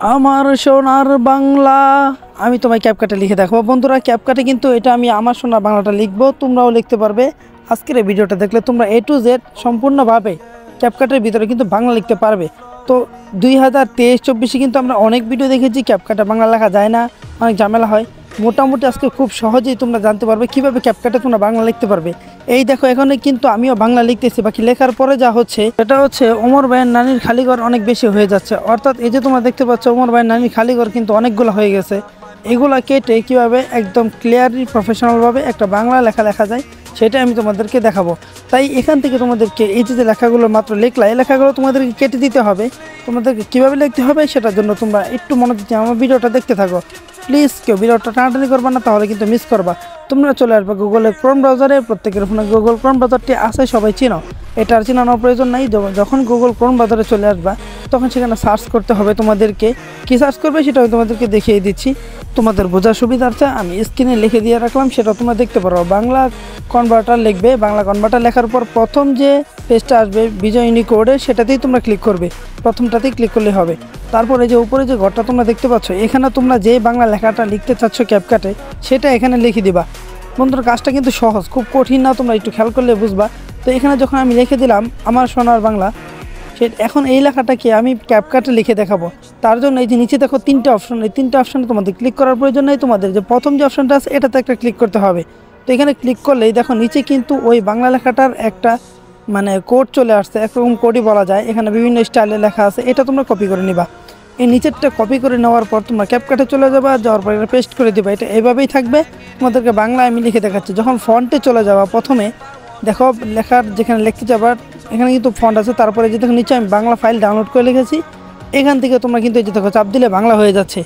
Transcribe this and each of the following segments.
আমার সোনার বাংলা। আমি তোমায় ক্যাপকাটে লিখে দেখাবো বন্ধুরা। ক্যাপকাটে কিন্তু এটা আমি আমার সোনার বাংলাটা লিখবো, তোমরাও লিখতে পারবে। আজকের এই ভিডিওটা দেখলে তোমরা A to Z সম্পূর্ণভাবে ক্যাপকাটের ভিতরে কিন্তু বাংলা লিখতে পারবে। তো 2023-24 কিন্তু আমরা অনেক ভিডিও দেখেছি ক্যাপকাটে বাংলা লেখা যায় না, অনেক ঝামেলা হয়। মোটামুটি আজকে খুব সহজেই তোমরা জানতে পারবে কীভাবে ক্যাপকাটে তোমরা বাংলা লিখতে পারবে। এই দেখো, এখানে কিন্তু আমিও বাংলা লিখতেছি, বাকি লেখার পরে যা হচ্ছে এটা হচ্ছে ওমর ভাইয়ের নানির খালিঘর অনেক বেশি হয়ে যাচ্ছে। অর্থাৎ এই যে তোমরা দেখতে পাচ্ছ ওমর ভাইয়ের নানির খালিঘর কিন্তু অনেকগুলো হয়ে গেছে। এগুলা কেটে কীভাবে একদম ক্লিয়ারলি প্রফেশনালভাবে একটা বাংলা লেখা লেখা যায় সেটা আমি তোমাদেরকে দেখাবো। তাই এখান থেকে তোমাদেরকে এই যে লেখাগুলো মাত্র লেখলা, এই লেখাগুলো তোমাদেরকে কেটে দিতে হবে। তোমাদেরকে কীভাবে লিখতে হবে সেটার জন্য তোমরা একটু মনোযোগ দিয়ে আমার ভিডিওটা দেখতে থাকো। প্লিজ কেউ ভিডিওটা টানাটানি করবা না, তাহলে কিন্তু মিস করবা। তোমরা চলে আসবে গুগলে ক্রোম ব্রাউজারে। প্রত্যেকের ফোনে গুগল ক্রোম ব্রাউজারটি আছে, সবাই চিনো, এটা আর চিনানোর প্রয়োজন নাই। যখন গুগল ক্রোম ব্রাউজারে চলে আসবা তখন সেখানে সার্চ করতে হবে। তোমাদেরকে কী সার্চ করবে সেটা আমি তোমাদেরকে দেখিয়ে দিচ্ছি, তোমাদের বোঝার সুবিধার্থে আমি স্ক্রিনে লিখে দিয়ে রাখলাম, সেটা তোমরা দেখতে পারো। বাংলা কনভার্টার লিখবে। বাংলা কনভার্টার লেখার পর প্রথম যে পেজটা আসবে বিজয় ইউনিকোডের, সেটাতেই তোমরা ক্লিক করবে। প্রথমটাতেই ক্লিক করলে হবে। তারপরে যে উপরে যে ঘরটা তোমরা দেখতে পাচ্ছ, এখানে তোমরা যে বাংলা লেখাটা লিখতে চাচ্ছ ক্যাপকাটে, সেটা এখানে লিখে দিবা। বন্ধুরা, কাজটা কিন্তু সহজ, খুব কঠিন না, তোমরা একটু খেয়াল করলে বুঝবা। তো এখানে যখন আমি লিখে দিলাম আমার সোনার বাংলা, এখন এই লেখাটাকে আমি ক্যাপকাটে লিখে দেখাবো। তার জন্য এই যে নিচে দেখো তিনটে অপশন, এই তিনটে অপশানে তোমাদের ক্লিক করার প্রয়োজন নেই। তোমাদের যে প্রথম যে অপশানটা আছে এটাতে একটা ক্লিক করতে হবে। তো এখানে ক্লিক করলেই দেখো নিচে কিন্তু ওই বাংলা লেখাটার একটা কোড চলে আসছে, একরকম কোডই বলা যায়। এখানে বিভিন্ন স্টাইলে লেখা আছে, এটা তোমরা কপি করে নিবা। এই নিচেরটা কপি করে নেওয়ার পর তোমরা ক্যাপকাটে চলে যাবা, যাওয়ার পর এটা পেস্ট করে দিবা। এটা এভাবেই থাকবে। তোমাদেরকে বাংলা আমি লিখে দেখাচ্ছি। যখন ফন্টে চলে যাবা, প্রথমে দেখো লেখার যেখানে লিখতে যাবার এখানে কিন্তু ফন্ট আছে, তারপরে যে দেখো নিচে আমি বাংলা ফাইল ডাউনলোড করে লিখেছি। এখান থেকে তোমরা কিন্তু এই যে দেখো চাপ দিলে বাংলা হয়ে যাচ্ছে।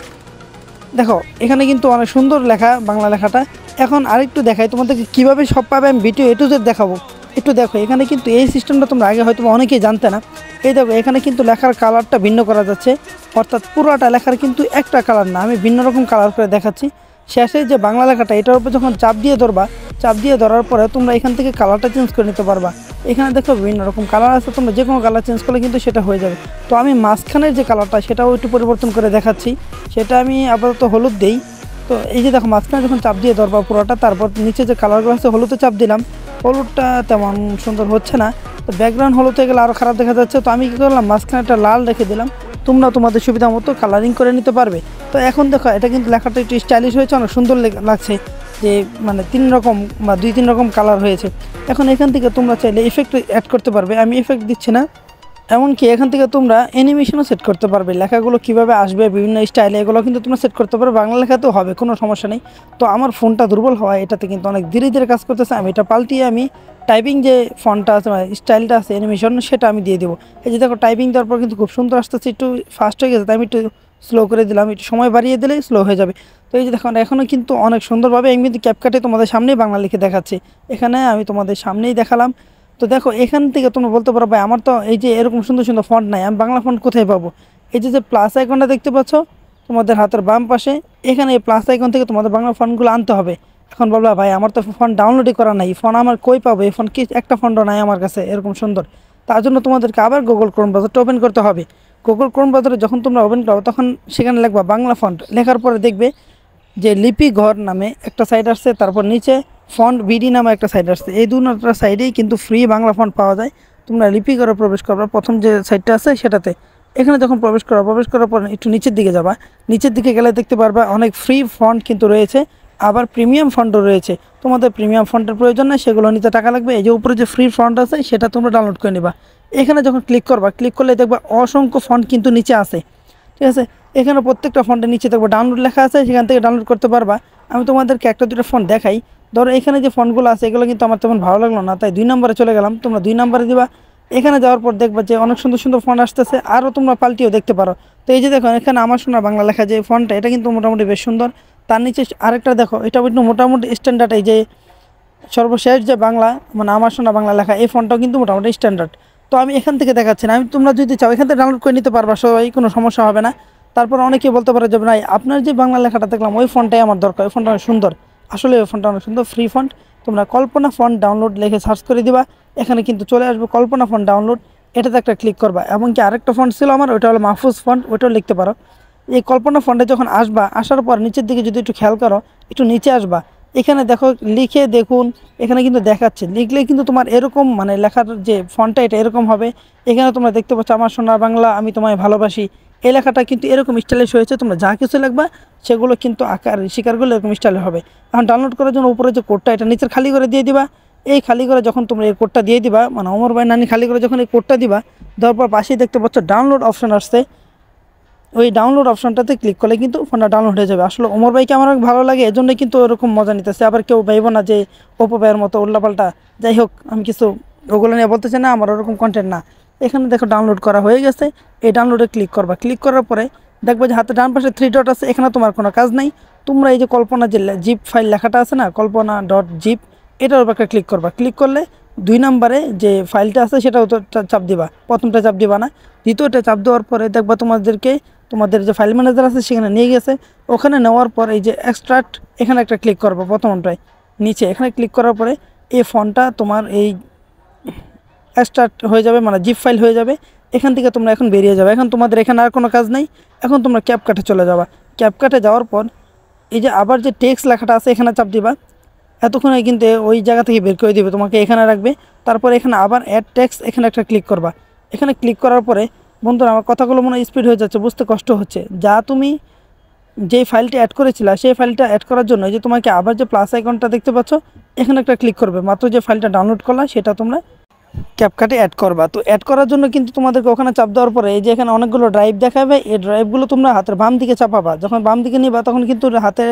দেখো এখানে কিন্তু অনেক সুন্দর লেখা বাংলা লেখাটা। এখন আরেকটু দেখাই তোমাদেরকে কীভাবে সব পাবে, আমি ভিডিও A to Z দেখাবো। একটু দেখো, এখানে কিন্তু এই সিস্টেমটা তোমরা আগে হয়তো অনেকেই জানতে না। এই দেখো এখানে কিন্তু লেখার কালারটা ভিন্ন করা যাচ্ছে, অর্থাৎ পুরোটা লেখার কিন্তু একটা কালার না, আমি ভিন্ন রকম কালার করে দেখাচ্ছি। শেষে যে বাংলা লেখাটা, এটার উপর যখন চাপ দিয়ে ধরবা, চাপ দিয়ে ধরার পরে তোমরা এখান থেকে কালারটা চেঞ্জ করে নিতে পারবা। এখানে দেখো বিভিন্ন রকম কালার আছে, তোমরা যে কোনো কালার চেঞ্জ করলে কিন্তু সেটা হয়ে যাবে। তো আমি মাঝখানের যে কালারটা সেটাও একটু পরিবর্তন করে দেখাচ্ছি, সেটা আমি আপাতত হলুদ দেই। তো এই যে দেখো মাঝখানে যখন চাপ দিয়ে ধরবা পুরোটা, তারপর নিচে যে কালারগুলো আছে হলুদে চাপ দিলাম। হলুদটা তেমন সুন্দর হচ্ছে না, তো ব্যাকগ্রাউন্ড হলুদ হয়ে গেলে আরও খারাপ দেখা যাচ্ছে। তো আমি কী করলাম, মাঝখানে একটা লাল রেখে দিলাম। তোমরা তোমাদের সুবিধা মতো কালারিং করে নিতে পারবে। তো এখন দেখো এটা কিন্তু লেখাটা একটু স্টাইলিশ হয়েছে, অনেক সুন্দর লাগছে, যে তিন রকম বা 2-3 রকম কালার হয়েছে। এখন এখান থেকে তোমরা চাইলে ইফেক্ট অ্যাড করতে পারবে, আমি ইফেক্ট দিচ্ছি না। এমনকি এখান থেকে তোমরা অ্যানিমেশনও সেট করতে পারবে, লেখাগুলো কীভাবে আসবে বিভিন্ন স্টাইলে, এগুলো কিন্তু তোমরা সেট করতে পারবে। বাংলা লেখাতেও হবে, কোনো সমস্যা নেই। তো আমার ফোনটা দুর্বল হওয়ায় এটাতে কিন্তু অনেক ধীরে ধীরে কাজ করতেছে। আমি এটা পাল্টিয়ে আমি টাইপিং যে ফন্টটা আছে স্টাইলটা আছে অ্যানিমেশন, সেটা আমি দিয়ে দেবো। এই যে দেখো টাইপিং দেওয়ার পর কিন্তু খুব সুন্দর আসতেছে, একটু ফাস্ট হয়ে গেছে, তাই আমি একটু স্লো করে দিলাম, একটু সময় বাড়িয়ে দিলেই স্লো হয়ে যাবে। তো এই যে দেখো এখনও কিন্তু অনেক সুন্দরভাবে আমি কিন্তু ক্যাপকাটে তোমাদের সামনেই বাংলা লিখে দেখাচ্ছি। এখানে আমি তোমাদের সামনেই দেখালাম। তো দেখো এখান থেকে তোমরা বলতে পারো ভাই আমার তো এই যে এরকম সুন্দর সুন্দর ফন্ট নাই, আমি বাংলা ফন্ট কোথায় পাবো? এই যে প্লাস আইকনটা দেখতে পাচ্ছ তোমাদের হাতের বাম পাশে, এখানে এই প্লাস আইকন থেকে তোমাদের বাংলা ফন্টগুলো আনতে হবে। এখন বলবা ভাই আমার তো ফন্ট ডাউনলোডই করা নাই, ফন্ট আমার কই পাবো? এই ফন্ট কি একটা ফন্টও নাই আমার কাছে এরকম সুন্দর। তার জন্য তোমাদেরকে আবার গুগল ক্রোম ব্রাউজারটা ওপেন করতে হবে। গুগল ক্রোম ব্রাউজারে যখন তোমরা ওপেন করো তখন সেখানে লিখবা বাংলা ফন্ট, লেখার পরে দেখবে যে লিপি ঘর নামে একটা সাইট আসছে, তারপর নিচে ফন্ট বিডি নামে একটা সাইট আসছে। এই দুটো সাইডেই কিন্তু ফ্রি বাংলা ফন্ট পাওয়া যায়। তোমরা লিপি ঘরে প্রবেশ করবা, প্রথম যে সাইটটা আছে সেটাতে। এখানে যখন প্রবেশ করার পর একটু নিচের দিকে যাবা, নিচের দিকে গেলে দেখতে পারবা অনেক ফ্রি ফন্ট কিন্তু রয়েছে, আবার প্রিমিয়াম ফন্টও রয়েছে। তোমাদের প্রিমিয়াম ফন্টের প্রয়োজন নেই, সেগুলো নিতে টাকা লাগবে। এই যে উপরে যে ফ্রি ফন্ট আছে সেটা তোমরা ডাউনলোড করে নিবা। এখানে যখন ক্লিক করবা, ক্লিক করলে দেখবা অসংখ্য ফন্ট কিন্তু নিচে আছে, ঠিক আছে। এখানে প্রত্যেকটা ফন্টের নিচে দেখবো ডাউনলোড লেখা আছে, সেখান থেকে ডাউনলোড করতে পারবা। আমি তোমাদেরকে একটা দুটো ফন্ট দেখাই। ধরো এখানে যে ফন্টগুলো আছে এগুলো কিন্তু আমার তেমন ভালো লাগলো না, তাই 2 নম্বরে চলে গেলাম। তোমরা 2 নম্বরে দিবা। এখানে যাওয়ার পর দেখবা যে অনেক সুন্দর সুন্দর ফন্ট আসতেছে, আরও তোমরা পাল্টিও দেখতে পারো। তো এই যে দেখো এখানে আমার সোনার বাংলা লেখা যে ফন্টটা, এটা কিন্তু মোটামুটি বেশ সুন্দর। তার নিচে আরেকটা দেখো, এটা একটু মোটামুটি স্ট্যান্ডার্ড। এই যে সর্বশেষ যে বাংলা আমার সোনার বাংলা লেখা, এই ফন্টটাও কিন্তু মোটামুটি স্ট্যান্ডার্ড। তো আমি এখান থেকে দেখাচ্ছি না, আমি তোমরা যদি চাও এখান থেকে ডাউনলোড করে নিতে পারবা, সবাই কোনো সমস্যা হবে না। তারপর অনেকে বলতে পারে যে ভাই আপনার যে বাংলা লেখাটা দেখলাম ওই ফন্টটাই আমার দরকার, ওই ফন্টটা অনেক সুন্দর। আসলে ওই ফন্টটা অনেক সুন্দর, ফ্রি ফন্ট। তোমরা কল্পনা ফন্ট ডাউনলোড লিখে সার্চ করে দিবা, এখানে কিন্তু চলে আসবে কল্পনা ফন্ট ডাউনলোড, এটাতে একটা ক্লিক করবা। এমনকি আরেকটা ফন্ট ছিল আমার, ওইটা হলো মাহফুজ ফন্ট, ওইটাও লিখতে পারো। এই কল্পনা ফন্টে যখন আসবা, আসার পর নিচের দিকে যদি একটু খেয়াল করো, একটু নিচে আসবা, এখানে দেখো লিখে দেখুন, এখানে কিন্তু দেখাচ্ছে লিখলে কিন্তু তোমার এরকম মানে লেখার যে ফন্টটা এটা এরকম হবে। এখানে তোমরা দেখতে পাচ্ছ আমার সোনার বাংলা আমি তোমায় ভালোবাসি, এই লেখাটা কিন্তু এরকম স্টাইলিশ হয়েছে। তোমরা যা কিছু লিখবা সেগুলো কিন্তু আকার শিকারগুলো এরকম স্টাইলে হবে। এখন ডাউনলোড করার জন্য উপরে যে কোডটা এটা নিচের খালি করে দিয়ে দিবা। এই খালি করে যখন তোমরা এই কোডটা দিয়ে দিবা, মানে ওমর ভাই নানি খালি করে যখন এই কোডটা দিবা, দেওয়ার পর পাশেই দেখতে পাচ্ছ ডাউনলোড অপশন আসছে। ওই ডাউনলোড অপশনটাতে ক্লিক করলে কিন্তু ফোনটা ডাউনলোড হয়ে যাবে। আসলে ওমর ভাইকে আমার অনেক ভালো লাগে, এজন্যই কিন্তু ওরকম মজা নিতেছে। আবার কেউ ভাইব না যে ওপো ভাইয়ের মতো উল্লাপাল্টা। যাই হোক, আমি কিছু ওগুলো নিয়ে বলতেছি না, আমার ওরকম কন্টেন্ট না। এখানে দেখো ডাউনলোড করা হয়ে গেছে। এই ডাউনলোডে ক্লিক করবা, ক্লিক করার পরে দেখবো যে হাতে ডান পাশে 3 ডট আছে, এখানে তোমার কোনো কাজ নাই। তোমরা এই যে কল্পনা যে জিপ ফাইল লেখাটা আছে না, কল্পনা ডট জিপ, এটার উপর একটা ক্লিক করবা। ক্লিক করলে 2 নম্বরে যে ফাইলটা আছে সেটাও তো চাপ দিবা, প্রথমটা চাপ দিবা না, দ্বিতীয়টা চাপ দেওয়ার পরে দেখবা তোমাদের যে ফাইল ম্যানেজার আছে সেখানে নিয়ে গেছে। ওখানে নেওয়ার পর এই যে এক্সট্রাক্ট, এখানে একটা ক্লিক করবো প্রথমটায় নিচে। এখানে ক্লিক করার পরে এই ফন্টটা তোমার এই এক্সট্রাক্ট হয়ে যাবে, মানে জিপ ফাইল হয়ে যাবে। এখান থেকে তোমরা এখন বেরিয়ে যাবে। এখন তোমাদের এখানে আর কোনো কাজ নেই। এখন তোমরা ক্যাপকাটে চলে যাবা। ক্যাপকাটে যাওয়ার পর এই যে আবার যে টেক্সট লেখাটা আছে এখানে চাপ দিবা। এতক্ষণে কিন্তু ওই জায়গা থেকে বের করে দিবে, তোমাকে এখানে রাখবে। তারপরে এখানে আবার অ্যাড টেক্সট, এখানে একটা ক্লিক করবা। এখানে ক্লিক করার পরে বন্ধুরা আমার কথাগুলো মনে হয় স্পিড হয়ে যাচ্ছে, বুঝতে কষ্ট হচ্ছে। যা তুমি যে ফাইলটা অ্যাড করেছিলা সেই ফাইলটা অ্যাড করার জন্য এই যে তোমাকে আবার যে প্লাস আইকনটা দেখতে পাচ্ছ এখানে একটা ক্লিক করবে। মাত্র যে ফাইলটা ডাউনলোড করলা সেটা তোমরা ক্যাপকাটে অ্যাড করবা। তো অ্যাড করার জন্য কিন্তু তোমাদেরকে ওখানে চাপ দেওয়ার পরে এই যে এখানে অনেকগুলো ড্রাইভ দেখাবে, এই ড্রাইভগুলো তোমরা হাতের বাম দিকে চাপাবা। যখন বাম দিকে নিবা তখন কিন্তু হাতে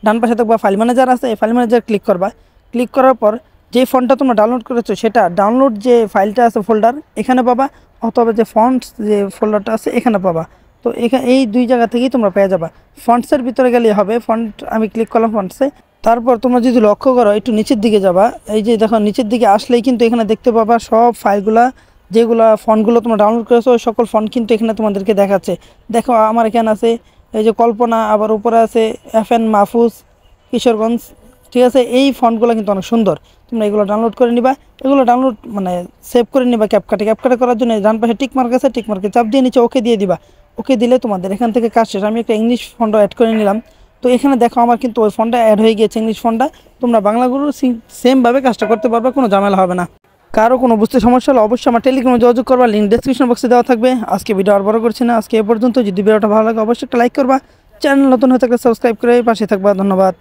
ডান পাশে দেখবা ফাইল ম্যানেজার আছে, এই ফাইল ম্যানেজার ক্লিক করবা। ক্লিক করার পর যে ফন্টটা তোমরা ডাউনলোড করেছো সেটা ডাউনলোড যে ফাইলটা আছে ফোল্ডার এখানে পাবা, অথবা যে ফন্টস যে ফোল্ডারটা আছে এখানে পাবা। তো এখানে এই 2 জায়গা থেকেই তোমরা পেয়ে যাবা। ফন্টসের ভিতরে গেলেই হবে, ফন্ট আমি ক্লিক করলাম ফন্টসে। তারপর তোমরা যদি লক্ষ্য করো একটু নিচের দিকে যাবা, এই যে দেখো নিচের দিকে আসলেই কিন্তু এখানে দেখতে পাবা সব ফাইলগুলা, যেগুলো ফন্টগুলো তোমরা ডাউনলোড করেছো ওই সকল ফন্ট কিন্তু এখানে তোমাদেরকে দেখাচ্ছে। দেখো আমার এখানে আছে এই যে কল্পনা, আবার উপরে আছে FN মাহফুজ কিশোরগঞ্জ, ঠিক আছে। এই ফন্টগুলো কিন্তু অনেক সুন্দর, তোমরা এগুলো ডাউনলোড করে নিবা। এগুলো ডাউনলোড মানে সেভ করে নিবা ক্যাপকাটে। ক্যাপকাটে করার জন্য ডান পাশে টিক মার্ক আছে, টিক মার্কে চাপ দিয়ে নিচে ওকে দিয়ে দিবা। ওকে দিলে তোমাদের এখান থেকে কাজ শেষ। আমি একটা ইংলিশ ফন্টও অ্যাড করে নিলাম। তো এখানে দেখো আমার কিন্তু ওই ফন্টটা অ্যাড হয়ে গিয়েছে, ইংলিশ ফন্টটা। তোমরা বাংলাগুলো সেমভাবে কাজটা করতে পারবে, কোনো ঝামেলা হবে না। কারো কোনো বুঝতে সমস্যা হলে অবশ্যই আমার টেলিগ্রামে যোগাযোগ করবা, লিঙ্ক ডেসক্রিপশন বক্সে দেওয়া থাকবে। আজকে ভিডিও আর বড় করছি না, আজকে এ পর্যন্ত। যদি ভিডিওটা ভালো লাগে অবশ্যই একটা লাইক করবা, চ্যানেল নতুন হয়ে থাকলে সাবস্ক্রাইব করে পাশে থাকবা। ধন্যবাদ।